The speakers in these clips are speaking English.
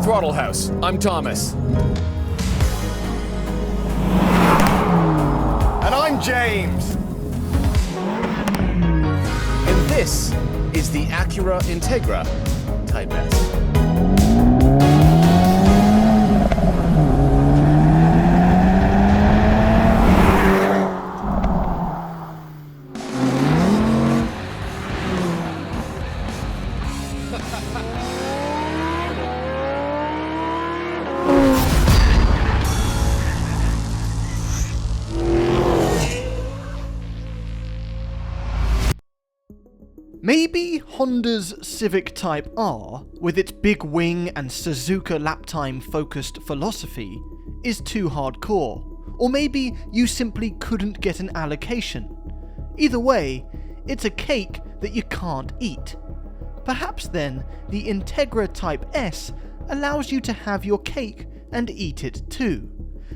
Throttle House. I'm Thomas. And I'm James. And this is the Acura Integra Type S. Maybe Honda's Civic Type R, with its big wing and Suzuka lap time focused philosophy, is too hardcore, or maybe you simply couldn't get an allocation. Either way, it's a cake that you can't eat. Perhaps then, the Integra Type S allows you to have your cake and eat it too.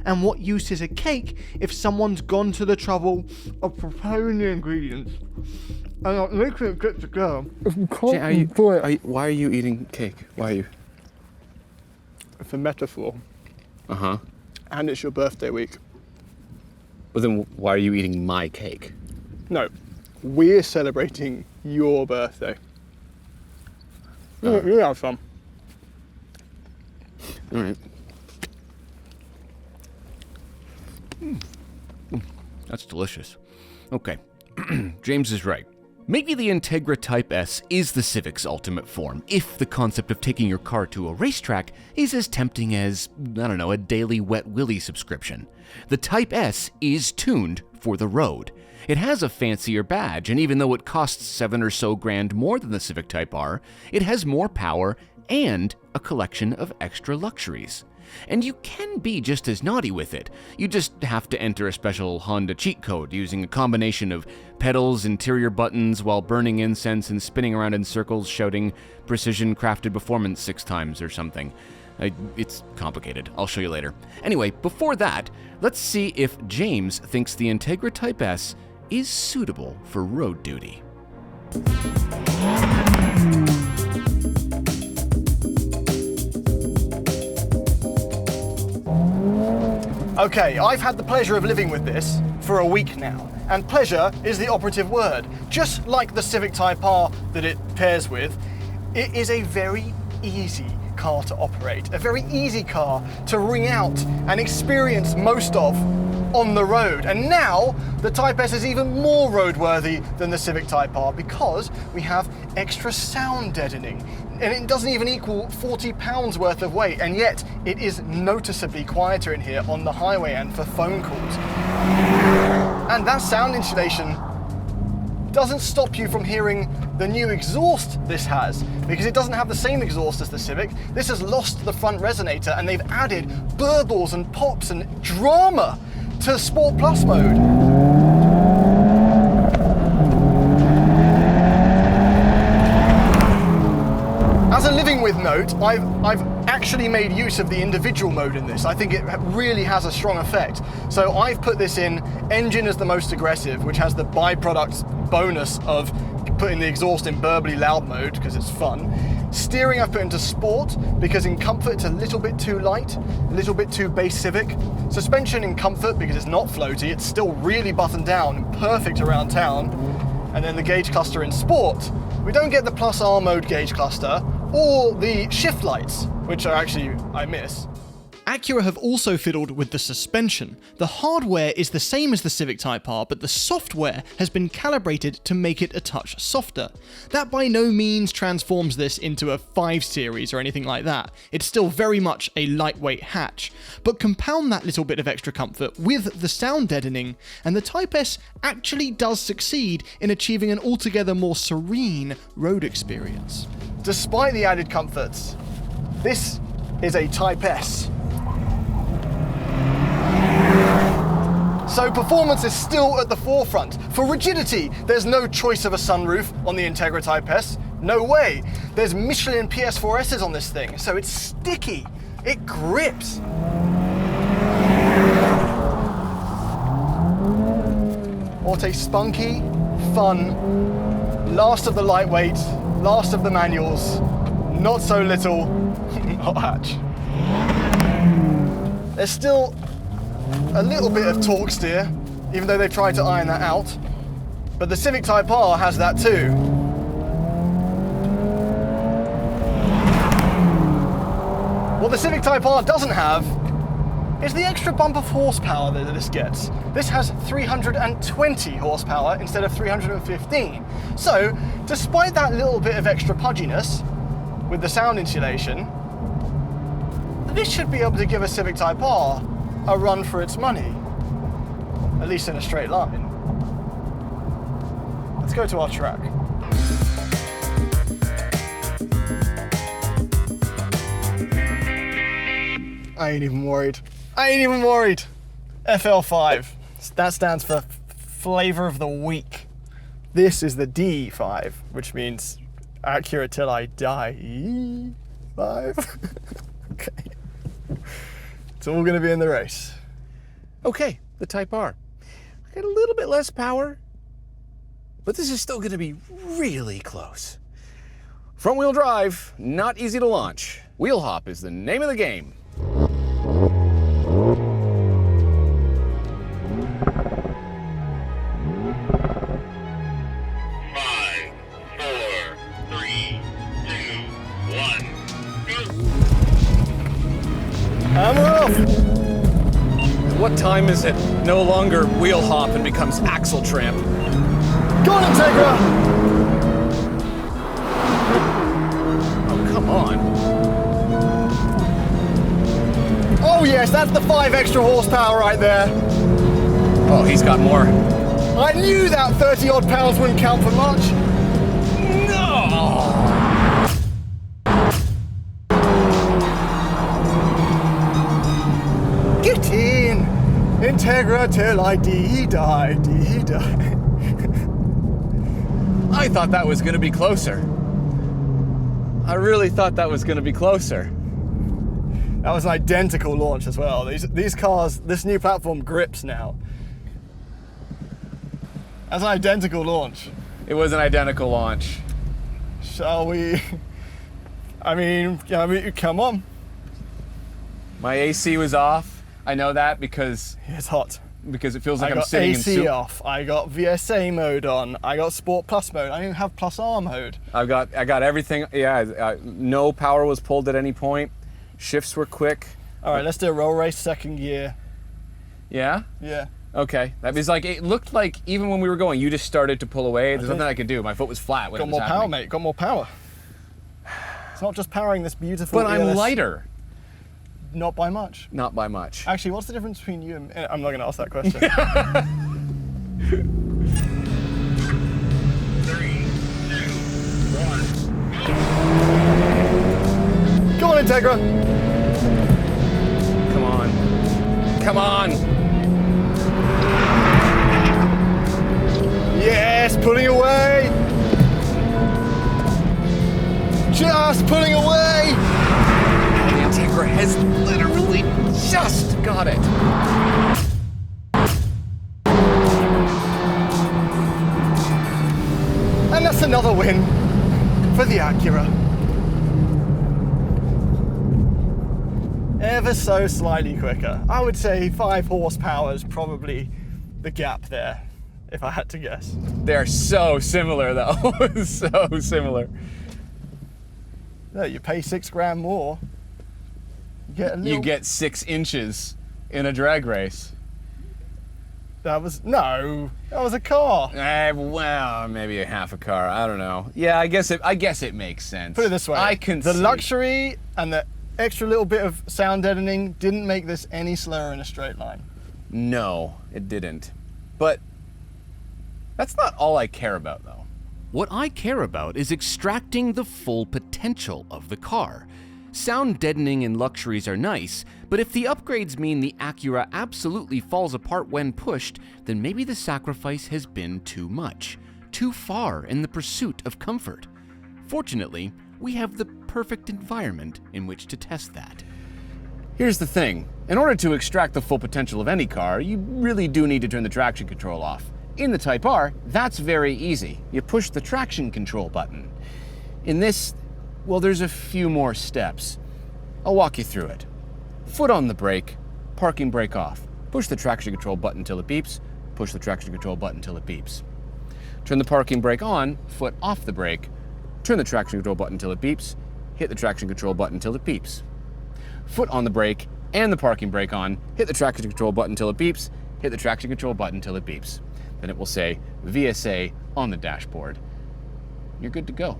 And what use is a cake if someone's gone to the trouble of preparing the ingredients and not making it good to go? Why are you eating cake? Why are you? It's a metaphor. Uh-huh. And it's your birthday week. Well, then why are you eating my cake? No, we're celebrating your birthday. You have fun. All right. That's delicious. Okay, James is right. Maybe the Integra Type S is the Civic's ultimate form, if the concept of taking your car to a racetrack is as tempting as, a daily Wet Willy subscription. The Type S is tuned for the road. It has a fancier badge, and even though it costs $7 or so grand more than the Civic Type R, it has more power and a collection of extra luxuries. And you can be just as naughty with it. You just have to enter a special Honda cheat code using a combination of pedals, interior buttons, while burning incense and spinning around in circles shouting precision crafted performance 6 times or something. It's complicated. I'll show you later. Anyway, before that, let's see if James thinks the Integra Type S is suitable for road duty. Okay, I've had the pleasure of living with this for a week now, and pleasure is the operative word. Just like the Civic Type R that it pairs with, it is a very easy car to operate, a very easy car to wring out and experience most of on the road. And now the Type S is even more roadworthy than the Civic Type R because we have extra sound deadening. And it doesn't even equal 40 pounds worth of weight, and yet it is noticeably quieter in here on the highway and for phone calls. And that sound insulation doesn't stop you from hearing the new exhaust this has, because it doesn't have the same exhaust as the Civic. This has lost the front resonator, and they've added burbles and pops and drama to Sport Plus mode. As a living with note, I've actually made use of the individual mode in this. I think it really has a strong effect. So I've put this in engine as the most aggressive, which has the byproduct bonus of putting the exhaust in burbly loud mode because it's fun. Steering I've put into sport because in comfort it's a little bit too light, a little bit too base Civic. Suspension in comfort because it's not floaty, it's still really buttoned down and perfect around town. And then the gauge cluster in sport. We don't get the Plus R mode gauge cluster or the shift lights, which are actually, I miss. Acura have also fiddled with the suspension. The hardware is the same as the Civic Type R, but the software has been calibrated to make it a touch softer. That by no means transforms this into a 5 Series or anything like that. It's still very much a lightweight hatch. But compound that little bit of extra comfort with the sound deadening, and the Type S actually does succeed in achieving an altogether more serene road experience. Despite the added comforts, this is a Type S. So performance is still at the forefront. For rigidity, there's no choice of a sunroof on the Integra Type S. No way. There's Michelin PS4Ss on this thing, so it's sticky. It grips. What a spunky, fun, last of the lightweight, last of the manuals, not so little hot hatch. There's still a little bit of torque steer, even though they've tried to iron that out. But the Civic Type R has that too. What the Civic Type R doesn't have is the extra bump of horsepower that this gets. This has 320 horsepower instead of 315. So, despite that little bit of extra pudginess with the sound insulation, this should be able to give a Civic Type R a run for its money, at least in a straight line. Let's go to our track. I ain't even worried. I ain't even worried. FL5. That stands for Flavor of the Week. This is the D5, which means Acura till I die. 5. Okay. It's all gonna be in the race. Okay, the Type R. I got a little bit less power, but this is still gonna be really close. Front wheel drive, not easy to launch. Wheel hop is the name of the game. 5, 4, 3, 2, 1, go! And we're off. What time is it? No longer wheel hop and becomes axle tramp. Go on, Integra! Oh, come on. Oh yes, that's the 5 extra horsepower right there. Oh, he's got more. I knew that 30 odd pounds wouldn't count for much. No! Get in! Integra till I die. I thought that was gonna be closer. I really thought that was gonna be closer. That was an identical launch as well. These cars, this new platform grips now. That's an identical launch. It was an identical launch. Shall we? I mean, come on. My AC was off. I know that because It's hot. it feels like I I'm got sitting AC in off. I got VSA mode on. I got Sport Plus mode. I don't even have Plus R mode. I got everything. Yeah, no power was pulled at any point. Shifts were quick. All right, let's do a roll race, second gear. Yeah? Yeah. Okay. That was like, it looked like even when we were going, you just started to pull away. There's nothing I could do. My foot was flat when Got it was more power, happening. mate. Got more power. It's not just powering this beautiful. But I'm ELS. lighter. Not by much. Not by much. Actually, what's the difference between you and... I'm not going to ask that question. 3, 2, 1, Go on, Integra. Come on. Come on. Yes, pulling away. Just pulling away. The Integra has literally just got it. And that's another win for the Acura. Ever so slightly quicker. I would say 5 horsepower is probably the gap there, if I had to guess. They're so similar though. So similar. No, you pay $6 more. You get 6 inches in a drag race. That was a car. Well, maybe a half a car. I don't know. Yeah, I guess it makes sense. Put it this way. I can the see. luxury and the extra little bit of sound deadening didn't make this any slower in a straight line. No, it didn't. But that's not all I care about, though. What I care about is extracting the full potential of the car. Sound deadening and luxuries are nice, but if the upgrades mean the Acura absolutely falls apart when pushed, then maybe the sacrifice has been too much, too far in the pursuit of comfort. Fortunately, we have the perfect environment in which to test that. Here's the thing. In order to extract the full potential of any car, you really do need to turn the traction control off. In the Type R, that's very easy. You push the traction control button. In this, well, there's a few more steps. I'll walk you through it. Foot on the brake, parking brake off. Push the traction control button until it beeps. Push the traction control button until it beeps. Turn the parking brake on, foot off the brake. Turn the traction control button until it beeps. Hit the traction control button until it beeps. Foot on the brake and the parking brake on. Hit the traction control button until it beeps. Hit the traction control button until it beeps. Then it will say VSA on the dashboard. You're good to go.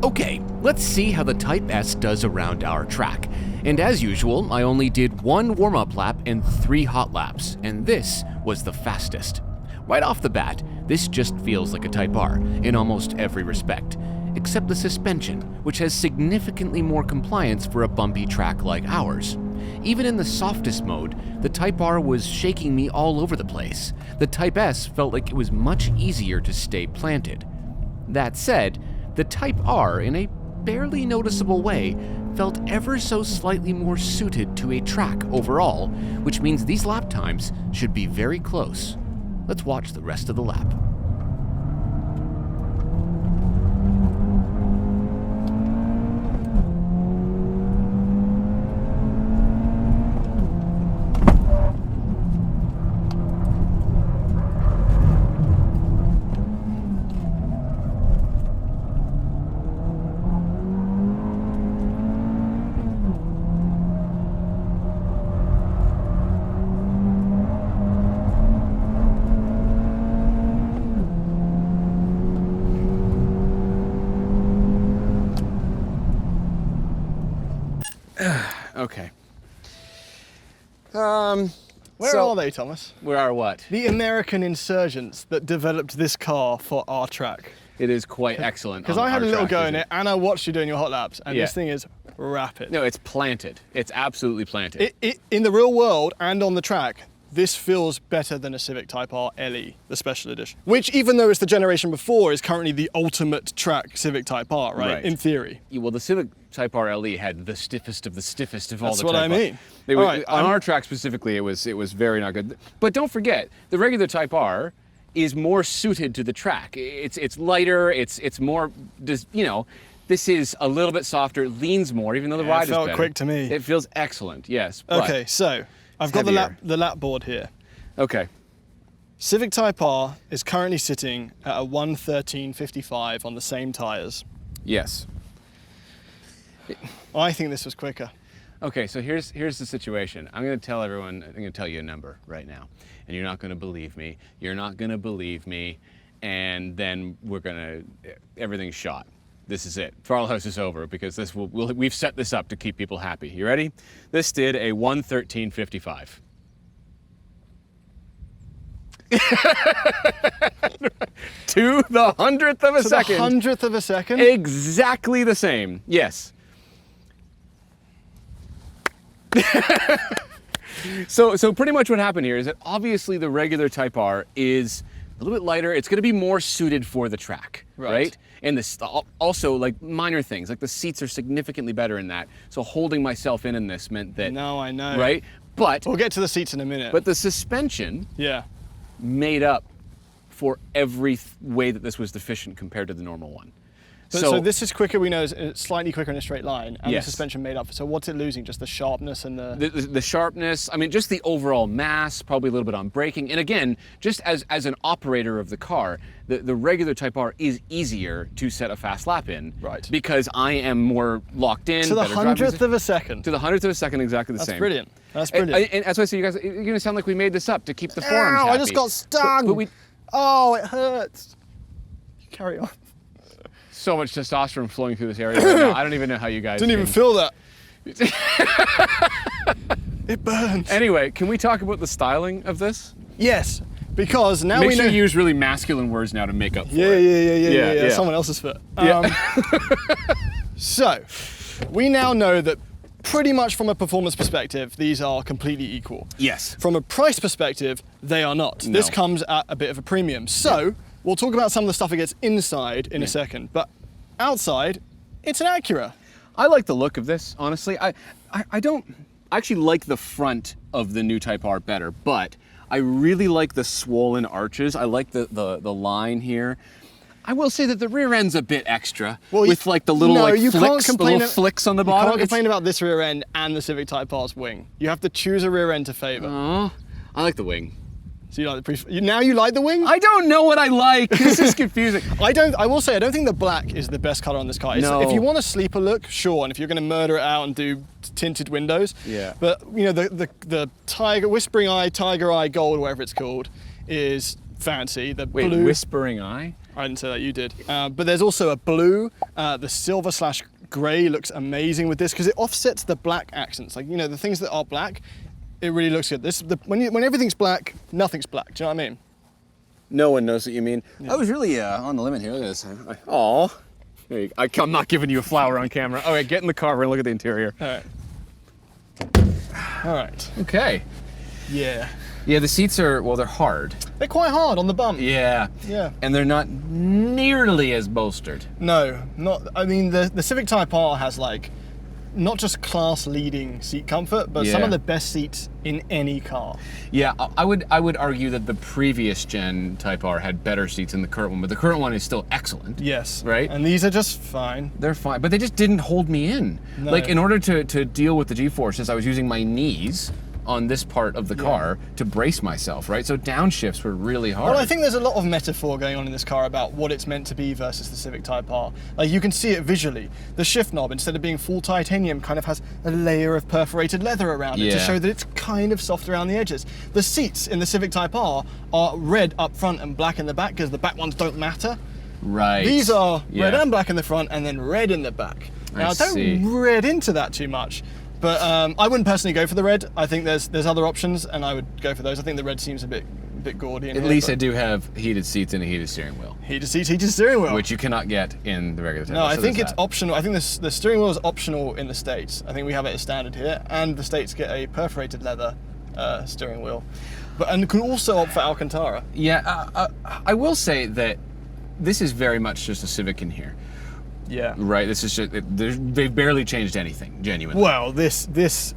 Okay, let's see how the Type S does around our track. And as usual, I only did 1 warm-up lap and 3 hot laps, and this was the fastest. Right off the bat, this just feels like a Type R in almost every respect, except the suspension, which has significantly more compliance for a bumpy track like ours. Even in the softest mode, the Type R was shaking me all over the place. The Type S felt like it was much easier to stay planted. That said, the Type R, in a barely noticeable way, felt ever so slightly more suited to a track overall, which means these lap times should be very close. Let's watch the rest of the lap. Okay. Where are they, Thomas? Where are what? The American insurgents that developed this car for our track. It is quite excellent. Because I had a little go in it, and I watched you doing your hot laps, and this thing is rapid. No, it's planted. It's absolutely planted. In the real world and on the track, this feels better than a Civic Type R LE, the special edition. Which, even though it's the generation before, is currently the ultimate track Civic Type R, right? In theory. Well, the Civic Type R LE had the stiffest of all the Type R. That's what I mean. On our track specifically, it was very not good. But don't forget, the regular Type R is more suited to the track. It's lighter. It's more, you know. This is a little bit softer, leans more, even though the ride is better. It felt quick to me. It feels excellent. Yes. Okay, so I've got the lap board here. Okay. Civic Type R is currently sitting at a 1:13.55 on the same tires. Yes. I think this was quicker. Okay, so here's the situation. I'm going to tell everyone, I'm going to tell you a number right now, and you're not going to believe me. You're not going to believe me, and then everything's shot. This is it. Throttle House is over because we've set this up to keep people happy. You ready? This did a 1:13.55. To the 100th of a second. To the 100th of a second? Exactly the same. Yes. So pretty much what happened here is that obviously the regular Type R is a little bit lighter. It's going to be more suited for the track, right? And this also, like, minor things, like the seats are significantly better in that. So holding myself in this meant that. No, I know. Right? But we'll get to the seats in a minute. But the suspension made up for every way that this was deficient compared to the normal one. So this is quicker, we know, it's slightly quicker in a straight line, and the suspension made up. So what's it losing? Just the sharpness and the sharpness, I mean, just the overall mass, probably a little bit on braking. And again, just as an operator of the car, the regular Type R is easier to set a fast lap in. Right. Because I am more locked in. To the 100th of a second. To the 100th of a second, exactly the same. That's brilliant. That's brilliant. And that's why I say, you guys, you're going to sound like we made this up to keep the forums happy. I just got stung. Oh, it hurts. Carry on. So much testosterone flowing through this area right now. I don't even know how you guys didn't even feel that. It burns. Anyway, can we talk about the styling of this? Yes, because now we know. Make sure you use really masculine words now to make up for it. Yeah. Someone else's foot. So, we now know that pretty much from a performance perspective, these are completely equal. Yes. From a price perspective, they are not. No. This comes at a bit of a premium. So, we'll talk about some of the stuff that gets inside in a second, but outside, it's an Acura. I like the look of this, honestly. I actually like the front of the new Type R better, but I really like the swollen arches. I like the line here. I will say that the rear end's a bit extra, Well, with like the little no, like you can't flicks, the complain little flicks on the bottom. You can't complain about this rear end and the Civic Type R's wing. You have to choose a rear end to favour. Oh, I like the wing. So you like the now you like the wing? I don't know what I like. This is confusing. I will say, I don't think the black is the best colour on this car. No. If you want a sleeper look, sure, and if you're going to murder it out and do tinted windows. Yeah. But, you know, the Whispering Eye, Tiger Eye Gold, whatever it's called, is fancy. The Wait, blue. Whispering Eye? I didn't say that, you did. But there's also a blue. The silver/grey looks amazing with this because it offsets the black accents. Like, you know, the things that are black, it really looks good. When everything's black, nothing's black. Do you know what I mean? No one knows what you mean. Yeah. I was really on the limit here. Look at this. Aw. I'm not giving you a flower on camera. Okay, get in the car. We're gonna look at the interior. All right. All right. Okay. Yeah. Yeah, the seats are, well, they're hard. They're quite hard on the bump. Yeah. Yeah. And they're not nearly as bolstered. No, not. I mean, the Civic Type R has like not just class-leading seat comfort, but some Yeah. of the best seats in any car. Yeah, I would argue that the previous gen Type R had better seats than the current one, but the current one is still excellent. Yes. Right? And these are just fine. They're fine, but they just didn't hold me in. No. Like, in order to deal with the G-forces, I was using my knees on this part of the car to brace myself, right? So downshifts were really hard. Well, I think there's a lot of metaphor going on in this car about what it's meant to be versus the Civic Type R. Like, you can see it visually. The shift knob, instead of being full titanium, kind of has a layer of perforated leather around it to Yeah. show that it's kind of soft around the edges. The seats in the Civic Type R are red up front and black in the back because the back ones don't matter. Right. These are red Yeah. and black in the front and then red in the back. Now, don't see. read into that too much. But I wouldn't personally go for the red. I think there's other options, and I would go for those. I think the red seems a bit gaudy. At least I do have heated seats and a heated steering wheel, Heated seats, heated steering wheel. which you cannot get in the regular Type No, R, I so think there's it's that. optional. I think the steering wheel is optional in the States. I think we have it as standard here, and the States get a perforated leather steering wheel. And you can also opt for Alcantara. Yeah, I will say that this is very much just a Civic in here. Yeah. Right, this is just, they've barely changed anything, genuinely. Well, this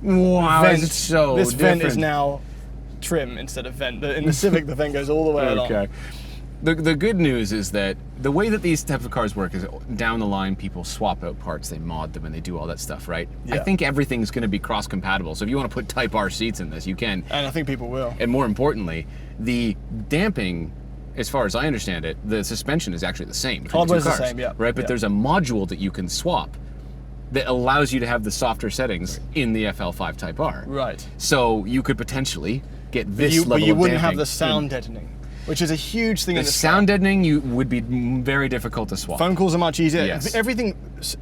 Wow, vent, it's so this vent is different. now trim instead of vent. In the Civic, the vent goes all the way along. Okay. The good news is that the way that these types of cars work is down the line, people swap out parts, they mod them, and they do all that stuff, right? I Yeah. think everything's going to be cross-compatible. So if you want to put Type R seats in this, you can. And I think people will. And more importantly, the damping, as far as I understand it, the suspension is actually the same between Hardware's the the two cars, same, yeah. right? But Yeah. there's a module that you can swap that allows you to have the softer settings in the FL5 Type R. Right. So you could potentially get this But level you of wouldn't have damping the sound deadening, which is a huge thing The in this sound deadening would be very difficult to swap. Phone calls are much easier. Yes. Everything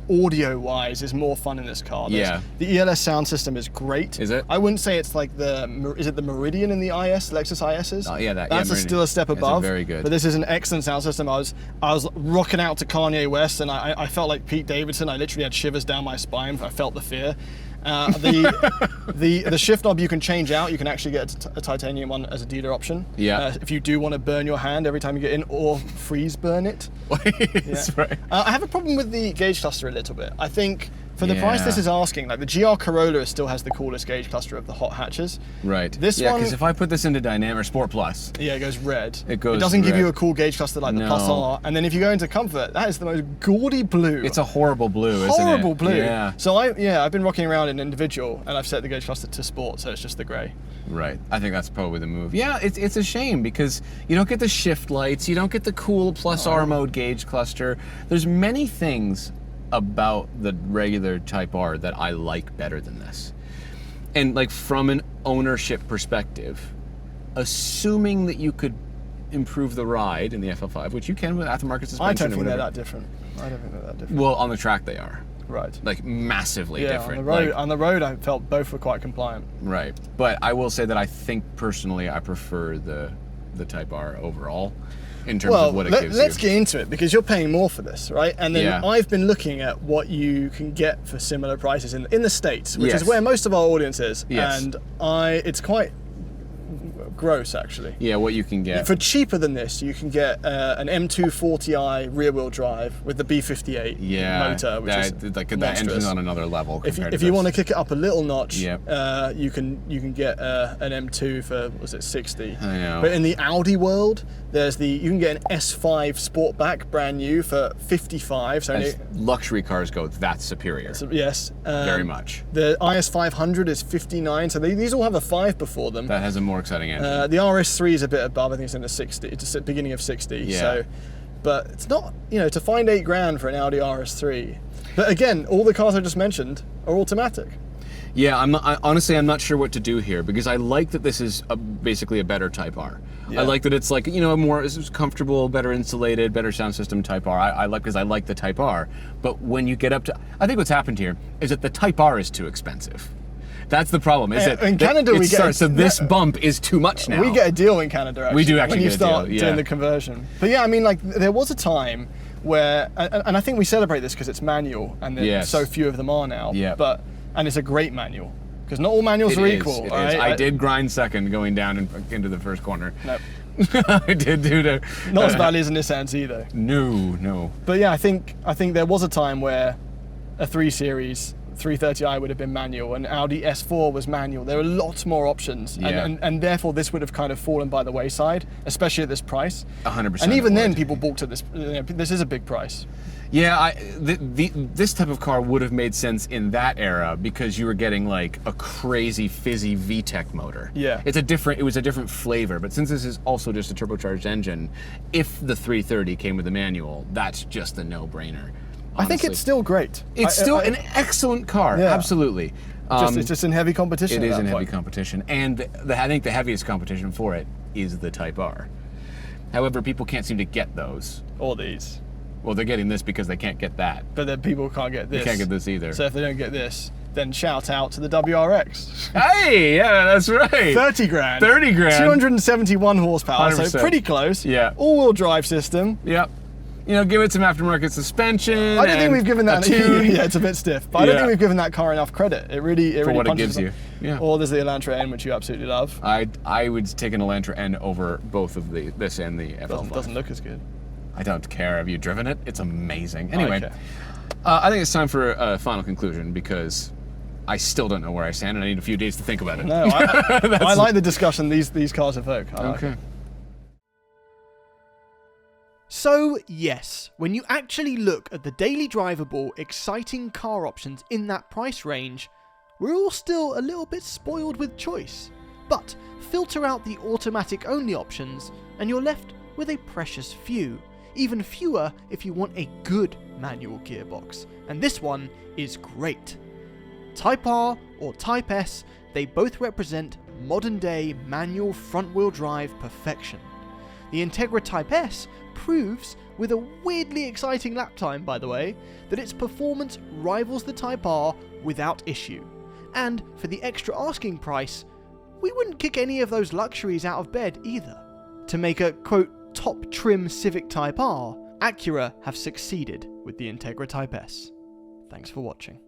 audio-wise is more fun in this car. Yeah. The ELS sound system is great. Is it? I wouldn't say it's like is it the Meridian in the IS, Lexus ISs? Oh, yeah, that- That's yeah, Meridian. still a step It's above. very good. But this is an excellent sound system. I was rocking out to Kanye West, and I felt like Pete Davidson. I literally had shivers down my spine. I felt the fear. The shift knob you can change out. You can actually get a titanium one as a dealer option. Yeah. If you do want to burn your hand every time you get in, or freeze burn it. That's right. I have a problem with the gauge cluster a little bit. I think for the price Yeah. this is asking, like the GR Corolla still has the coolest gauge cluster of the hot hatches. Right. This yeah, one- because if I put this into Dynamic or Sport Plus, Yeah, it goes red. It goes It doesn't give red. you a cool gauge cluster like the No. Plus R. And then if you go into comfort, that is the most gaudy blue. it's a horrible blue, isn't it? horrible blue. Yeah. So I've been rocking around in individual, and I've set the gauge cluster to sport, so it's just the grey. Right. I think that's probably the move. Yeah, it's a shame because you don't get the shift lights, you don't get the cool Plus R mode gauge cluster. There's many things about the regular Type R that I like better than this. And like from an ownership perspective, assuming that you could improve the ride in the FL5, which you can with aftermarket suspension I don't or think they're whatever. that different. I don't think they're that different. Well, on the track they are. Right. Like massively Yeah, different. on the road, I felt both were quite compliant. Right. But I will say that I think personally I prefer the Type R overall in terms of what it gives let's you. get into it because you're paying more for this, right? And then Yeah. I've been looking at what you can get for similar prices in the States, which Yes. is where most of our audience is. Yes. And it's quite gross, actually. Yeah, what you can get. For cheaper than this, you can get an M240i rear-wheel drive with the B58 motor, which is like that monstrous. engine's on another level. If you want to kick it up a little notch, Yep. you can get an M2 for, was it 60? I know. But in the Audi world, you can get an S5 Sportback brand new for 55. So As luxury cars go, that's superior. yes, Very much. The IS500 is 59. So these all have a 5 before them. That has a more exciting engine. The RS3 is a bit above. I think it's in the 60. It's the beginning of 60. Yeah. So, but it's not, to find $8,000 for an Audi RS3. But again, all the cars I just mentioned are automatic. Yeah, honestly, I'm not sure what to do here, because I like that this is basically a better Type R. Yeah. I like that it's like, a more comfortable, better insulated, better sound system Type R. I like, because I like the Type R. But when you get up to, I think what's happened here is that the Type R is too expensive. That's the problem. Is that in Canada we get so this bump is too much now. We get a deal in Canada. Actually, We do actually when you get a deal, start yeah. doing the conversion. But yeah, I mean, like there was a time where, and I think we celebrate this because it's manual, and Yes. so few of them are now. Yeah. And it's a great manual because not all manuals are equal. It is. Right? I did grind second going down into the first corner. No, I did do that. not as badly as in Nissans either. No. But yeah, I think there was a time where a 3 Series 330i would have been manual and Audi S4 was manual. There are lots more options, Yeah. and therefore this would have kind of fallen by the wayside, especially at this price. 100%. And even it then, would. people balked at this. This is a big price. Yeah, this type of car would have made sense in that era because you were getting like a crazy fizzy VTEC motor. Yeah. It was a different flavor, but since this is also just a turbocharged engine, if the 330 came with a manual, that's just a no-brainer. I think honestly. it's still great. It's still an excellent car, Yeah. absolutely. It's just in heavy competition. It at is that in heavy point. competition, and I think the heaviest competition for it is the Type R. However, people can't seem to get those. Or these. Well, they're getting this because they can't get that. But then people can't get this. They can't get this either. So if they don't get this, then shout out to the WRX. Hey, yeah, that's right. 30 grand. 30 grand. 271 horsepower, so 100%. pretty close. Yeah. All-wheel drive system. Yep. Give it some aftermarket suspension. I don't think we've given that. a tune. Yeah, it's a bit stiff, but I don't Yeah. think we've given that car enough credit. It really what it punches gives you. Yeah. Or there's the Elantra N, which you absolutely love. I would take an Elantra N over both of this and the FL5. Doesn't look as good. I don't care. Have you driven it? It's amazing. Anyway, Okay. I think it's time for a final conclusion because I still don't know where I stand and I need a few days to think about it. No, I like the discussion these cars evoke. I like Okay. it. So, yes, when you actually look at the daily drivable, exciting car options in that price range, we're all still a little bit spoiled with choice. But filter out the automatic only options and you're left with a precious few. Even fewer if you want a good manual gearbox. And this one is great. Type R or Type S, they both represent modern day manual front wheel drive perfection. The Integra Type S proves, with a weirdly exciting lap time by the way, that its performance rivals the Type R without issue. And for the extra asking price, we wouldn't kick any of those luxuries out of bed either. To make a, quote, top trim Civic Type R, Acura have succeeded with the Integra Type S. Thanks for watching.